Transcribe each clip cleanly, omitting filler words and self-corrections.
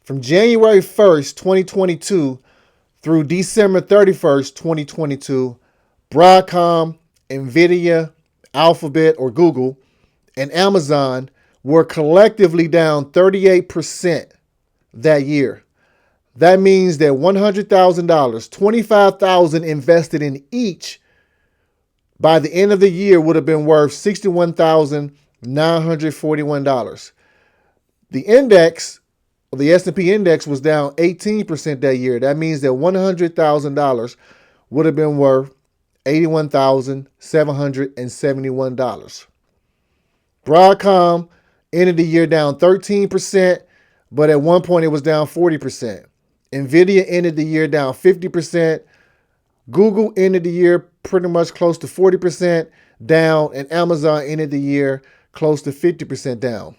from January 1st, 2022 through December 31st, 2022, Broadcom, Nvidia, Alphabet or Google, and Amazon were collectively down 38% that year. That means that $100,000, $25,000 invested in each by the end of the year would have been worth $61,941. The index, the S&P Index was down 18% that year. That means that $100,000 would have been worth $81,771. Broadcom ended the year down 13%, but at one point it was down 40%. Nvidia ended the year down 50%. Google ended the year pretty much close to 40% down, and Amazon ended the year close to 50% down.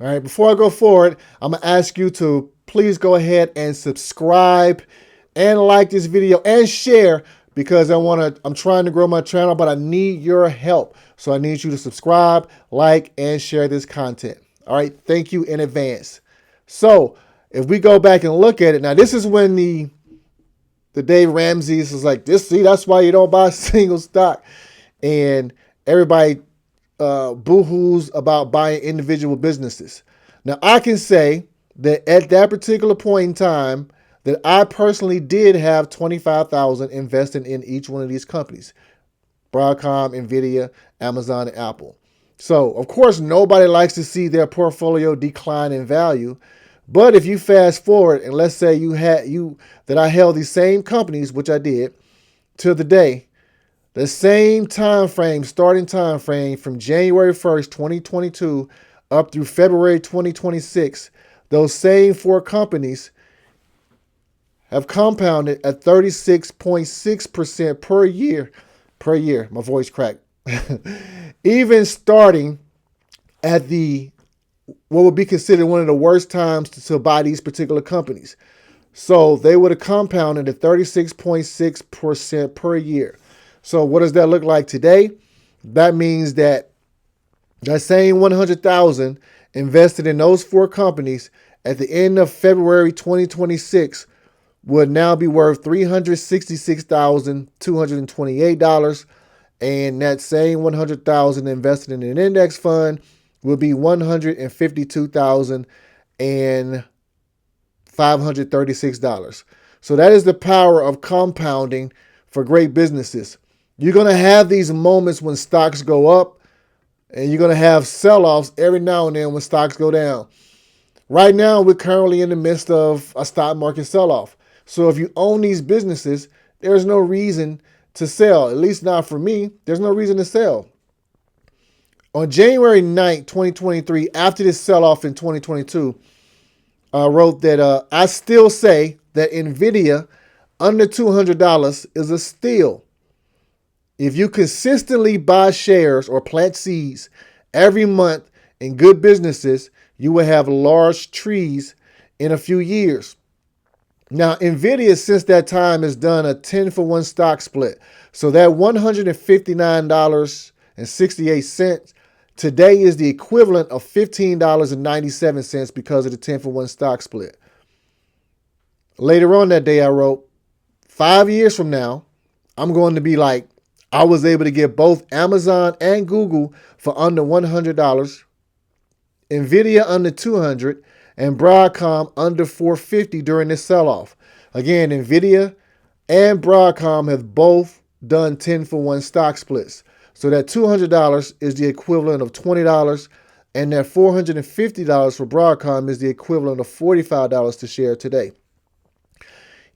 All right, before I go forward, I'm going to ask you to please go ahead and subscribe and like this video and share, because I'm trying to grow my channel, but I need your help. So I need you to subscribe, like, and share this content. All right, thank you in advance. So if we go back and look at it, now this is when the Dave Ramsey's was like, that's why you don't buy single stock. And everybody boo-hoos about buying individual businesses. Now, I can say that at that particular point in time, that I personally did have $25,000 invested in each one of these companies: Broadcom, Nvidia, Amazon, and Apple. So, of course, nobody likes to see their portfolio decline in value. But if you fast forward and let's say that I held these same companies, which I did, to the day, the same time frame, starting time frame from January 1st, 2022 up through February 2026, those same four companies have compounded at 36.6% per year. My voice cracked. Even starting at what would be considered one of the worst times to buy these particular companies. So they would have compounded at 36.6% per year. So what does that look like today? That means that same $100,000 invested in those four companies at the end of February 2026 would now be worth $366,228. And that same $100,000 invested in an index fund will be $152,536. So that is the power of compounding for great businesses. You're going to have these moments when stocks go up, and you're going to have sell-offs every now and then when stocks go down. Right now, we're currently in the midst of a stock market sell-off. So if you own these businesses, there's no reason to sell. At least not for me. There's no reason to sell. On January 9th, 2023, after this sell-off in 2022, I wrote that I still say that Nvidia under $200 is a steal. If you consistently buy shares or plant seeds every month in good businesses, you will have large trees in a few years. Now, Nvidia, since that time, has done a 10-for-1 stock split. So that $159.68 today is the equivalent of $15.97 because of the 10-for-1 stock split. Later on that day, I wrote, 5 years from now, I'm going to be like, I was able to get both Amazon and Google for under $100, Nvidia under $200, and Broadcom under $450 during this sell-off. Again, Nvidia and Broadcom have both done 10-for-1 stock splits. So that $200 is the equivalent of $20, and that $450 for Broadcom is the equivalent of $45 to share today.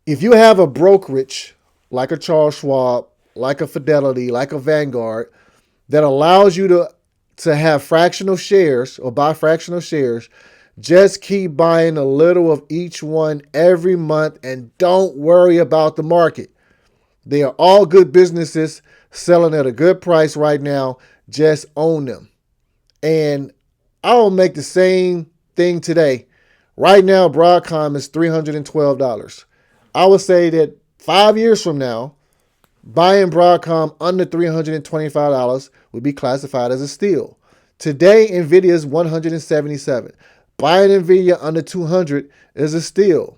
If you have a brokerage like a Charles Schwab, like a Fidelity, like a Vanguard, that allows you to have fractional shares or buy fractional shares, just keep buying a little of each one every month and don't worry about the market. They are all good businesses selling at a good price right now. Just own them. And I'll make the same thing today. Right now, Broadcom is $312. I would say that 5 years from now, buying Broadcom under $325 would be classified as a steal. Today, Nvidia is $177. Buying Nvidia under 200 is a steal.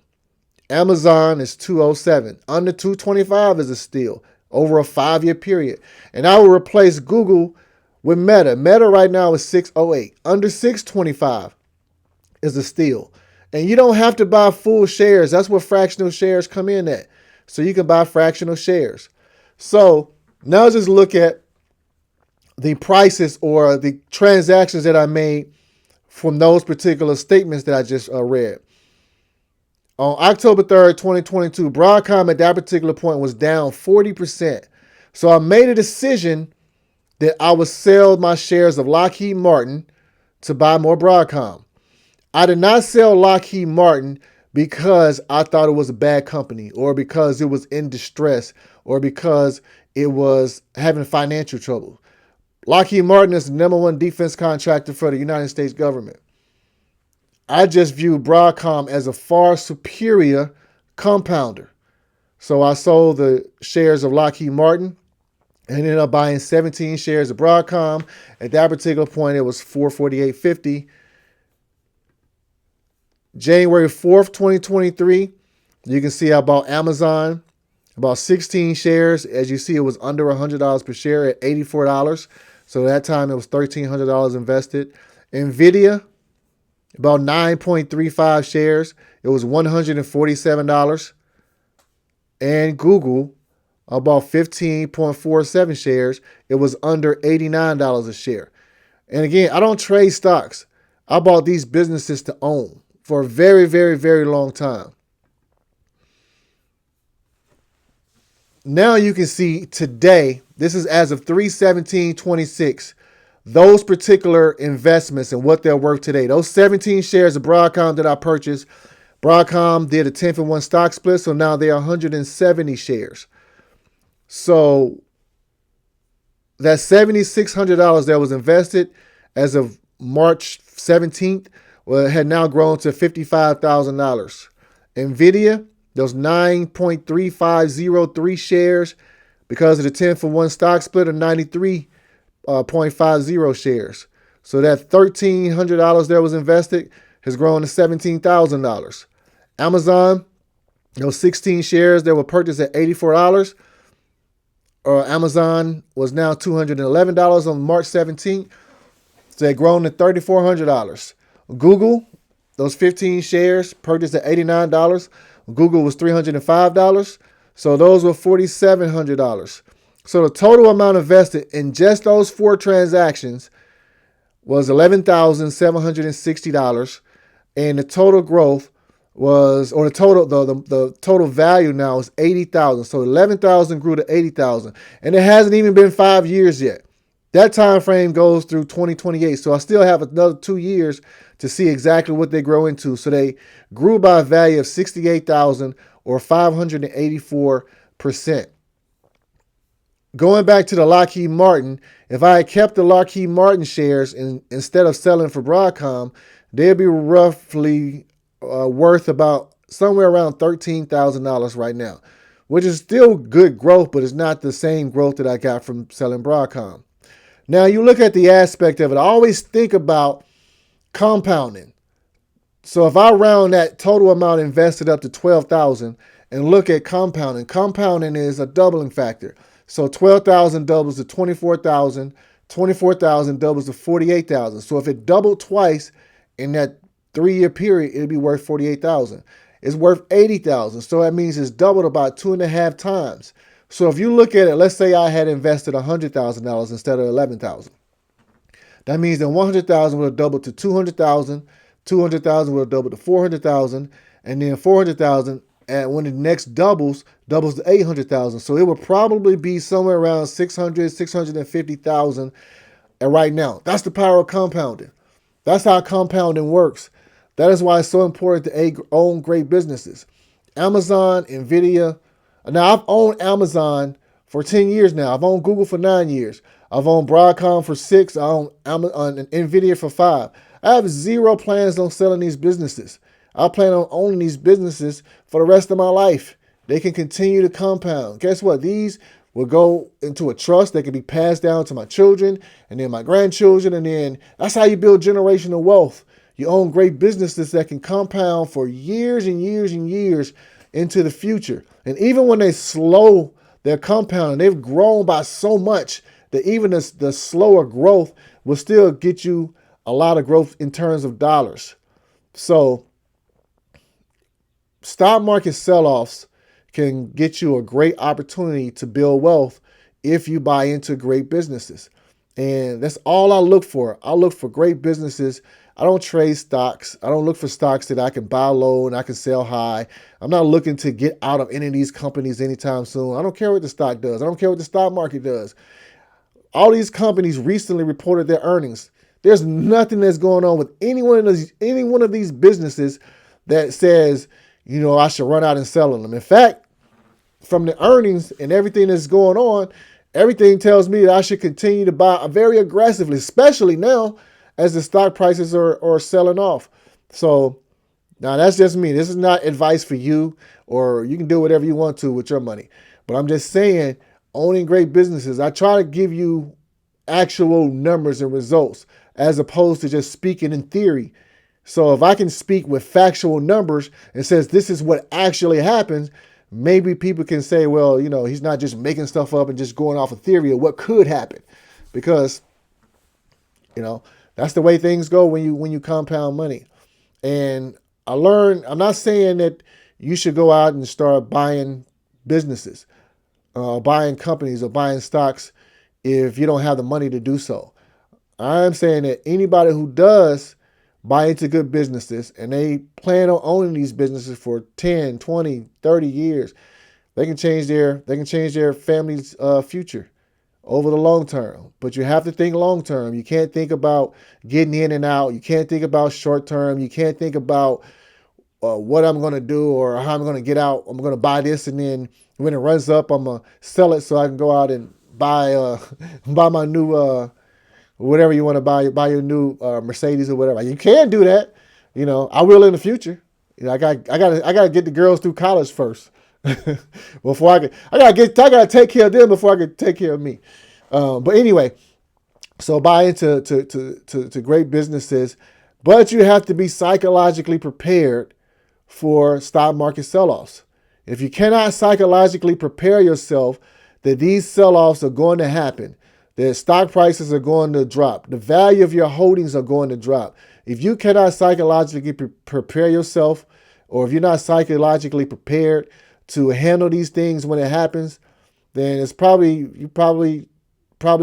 Amazon is 207. Under 225 is a steal over a 5-year period. And I will replace Google with Meta. Meta right now is 608. Under 625 is a steal. And you don't have to buy full shares. That's where fractional shares come in at. So you can buy fractional shares. So now just look at the prices or the transactions that I made from those particular statements that I just read. On October 3rd, 2022, Broadcom at that particular point was down 40%. So I made a decision that I would sell my shares of Lockheed Martin to buy more Broadcom. I did not sell Lockheed Martin because I thought it was a bad company or because it was in distress or because it was having financial trouble. Lockheed Martin is the #1 defense contractor for the United States government. I just viewed Broadcom as a far superior compounder. So I sold the shares of Lockheed Martin and ended up buying 17 shares of Broadcom. At that particular point, it was $448.50. January 4th, 2023, you can see I bought Amazon, about 16 shares. As you see, it was under $100 per share at $84. So at that time, it was $1,300 invested. Nvidia, about 9.35 shares. It was $147. And Google, about 15.47 shares. It was under $89 a share. And again, I don't trade stocks. I bought these businesses to own for a very, very, very long time. Now you can see today, this is as of 3/17/26, those particular investments and what they're worth today. Those 17 shares of Broadcom that I purchased, Broadcom did a 10-for-1 stock split, so now they're 170 shares. So that $7,600 that was invested as of March 17th, well, it had now grown to $55,000. Nvidia, those 9.3503 shares, because of the 10-for-1 stock split, are 93.50 shares. So that $1,300 that was invested has grown to $17,000. Amazon, those 16 shares that were purchased at $84. Amazon was now $211 on March 17th. So they've grown to $3,400. Google, those 15 shares purchased at $89. Google was $305. So those were $4,700. So the total amount invested in just those 4 transactions was $11,760. And the total growth was, or the total value now is $80,000. So 11,000 grew to 80,000. And it hasn't even been 5 years yet. That time frame goes through 2028. So I still have another 2 years to see exactly what they grow into. So they grew by a value of $68,000 or 584%. Going back to the Lockheed Martin, if I had kept the Lockheed Martin shares instead of selling for Broadcom, they'd be roughly worth about somewhere around $13,000 right now, which is still good growth, but it's not the same growth that I got from selling Broadcom. Now, you look at the aspect of it. I always think about compounding. So if I round that total amount invested up to $12,000 and look at compounding, compounding is a doubling factor. So 12,000 doubles to 24,000, 24,000 doubles to 48,000. So if it doubled twice in that 3-year period, it'd be worth 48,000. It's worth 80,000. So that means it's doubled about 2.5 times. So if you look at it, let's say I had invested $100,000 instead of $11,000. That means that 100,000 would have doubled to 200,000, 200,000 would have doubled to 400,000, and then 400,000, and when the next doubles to 800,000. So it would probably be somewhere around 600, 650,000 right now. That's the power of compounding. That's how compounding works. That is why it's so important to own great businesses. Amazon, Nvidia. Now, I've owned Amazon for 10 years now. I've owned Google for 9 years. I've owned Broadcom for 6. I own Nvidia for 5. I have zero plans on selling these businesses. I plan on owning these businesses for the rest of my life. They can continue to compound. Guess what? These will go into a trust that can be passed down to my children and then my grandchildren. And then that's how you build generational wealth. You own great businesses that can compound for years and years and years into the future. And even when they slow their compounding, they've grown by so much that even the slower growth will still get you a lot of growth in terms of dollars. So stock market sell-offs can get you a great opportunity to build wealth if you buy into great businesses. And that's all I look for. I look for great businesses. I don't trade stocks. I don't look for stocks that I can buy low and I can sell high. I'm not looking to get out of any of these companies anytime soon. I don't care what the stock does. I don't care what the stock market does. All these companies recently reported their earnings. There's nothing that's going on with any one of these businesses that says, I should run out and sell them. In fact, from the earnings and everything that's going on, everything tells me that I should continue to buy very aggressively, especially now as the stock prices are selling off. So now that's just me. This is not advice for you, or you can do whatever you want to with your money. But I'm just saying, owning great businesses, I try to give you actual numbers and results as opposed to just speaking in theory. So if I can speak with factual numbers and says this is what actually happens, maybe people can say, well, he's not just making stuff up and just going off a theory of what could happen. Because, that's the way things go when you compound money. And I learned, I'm not saying that you should go out and start buying businesses, buying companies or buying stocks if you don't have the money to do so. I'm saying that anybody who does buy into good businesses and they plan on owning these businesses for 10, 20, 30 years, they can change their family's future over the long term. But you have to think long term. You can't think about getting in and out. You can't think about short term. You can't think about what I'm going to do or how I'm going to get out. I'm going to buy this, and then when it runs up, I'm going to sell it so I can go out and buy my new whatever you want to buy your new Mercedes or whatever. You can do that. I will in the future. I got to get the girls through college first before I gotta take care of them before I can take care of me. But anyway, so buy into to great businesses, but you have to be psychologically prepared for stock market sell-offs. If you cannot psychologically prepare yourself that these sell-offs are going to happen, that stock prices are going to drop, the value of your holdings are going to drop. If you cannot psychologically prepare yourself, or if you're not psychologically prepared to handle these things when it happens, then you probably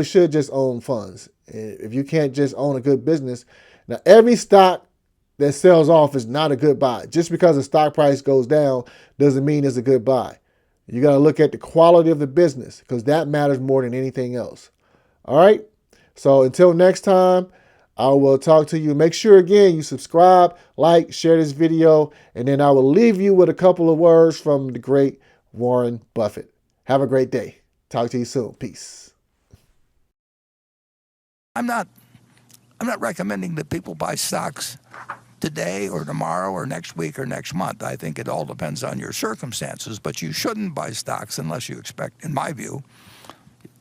should just own funds. If you can't just own a good business. Now, every stock that sells off is not a good buy. Just because the stock price goes down doesn't mean it's a good buy. You got to look at the quality of the business, because that matters more than anything else. All right. So until next time, I will talk to you. Make sure, again, you subscribe, like, share this video, and then I will leave you with a couple of words from the great Warren Buffett. Have a great day. Talk to you soon. Peace. I'm not recommending that people buy stocks today or tomorrow or next week or next month. I think it all depends on your circumstances, but you shouldn't buy stocks unless you expect, in my view,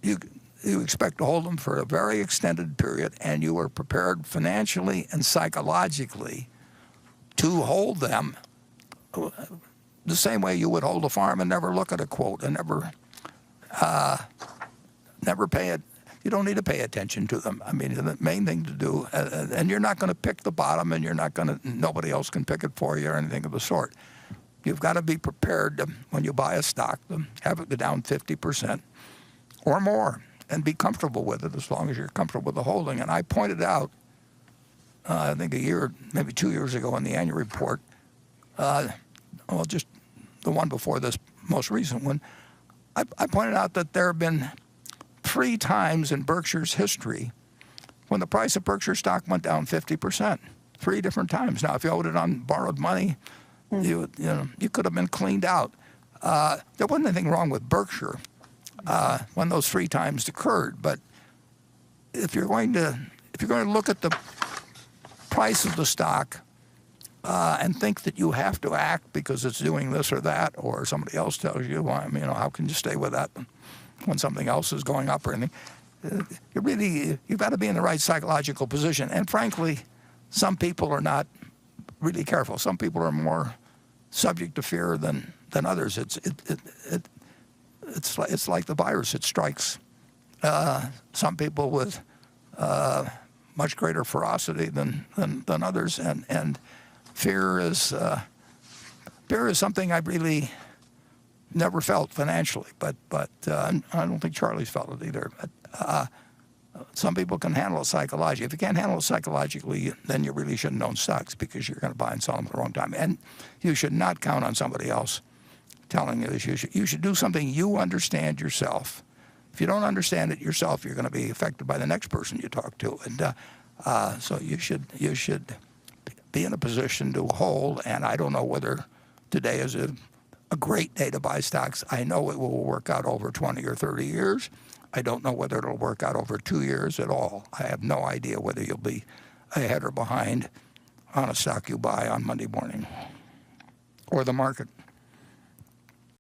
you expect to hold them for a very extended period, and you are prepared financially and psychologically to hold them the same way you would hold a farm and never look at a quote and never pay it. You don't need to pay attention to them. I mean, the main thing to do, and you're not going to pick the bottom, and nobody else can pick it for you or anything of the sort. You've got to be prepared to, when you buy a stock, to have it go down 50% or more, and be comfortable with it as long as you're comfortable with the holding. And I pointed out, I think a year, maybe 2 years ago in the annual report, just the one before this most recent one, I pointed out that there have been 3 times in Berkshire's history when the price of Berkshire stock went down 50%. 3 different times. Now, if you owed it on borrowed money, you could have been cleaned out. There wasn't anything wrong with Berkshire when those 3 times occurred. But if you're going to look at the price of the stock and think that you have to act because it's doing this or that, or somebody else tells you, well, how can you stay with that when something else is going up or anything? You've got to be in the right psychological position. And frankly, some people are not really careful. Some people are more subject to fear than others. It's like the virus. It strikes some people with much greater ferocity than others, and fear is something I really never felt financially, but I don't think Charlie's felt it either. But some people can handle it psychologically. If you can't handle it psychologically, then you really shouldn't own stocks, because you're going to buy and sell them at the wrong time. And you should not count on somebody else telling you this. You should do something you understand yourself. If you don't understand it yourself, you're going to be affected by the next person you talk to. And so you should be in a position to hold. And I don't know whether today is a great day to buy stocks. I know it will work out over 20 or 30 years. I don't know whether it'll work out over 2 years at all. I have no idea whether you'll be ahead or behind on a stock you buy on Monday morning or the market.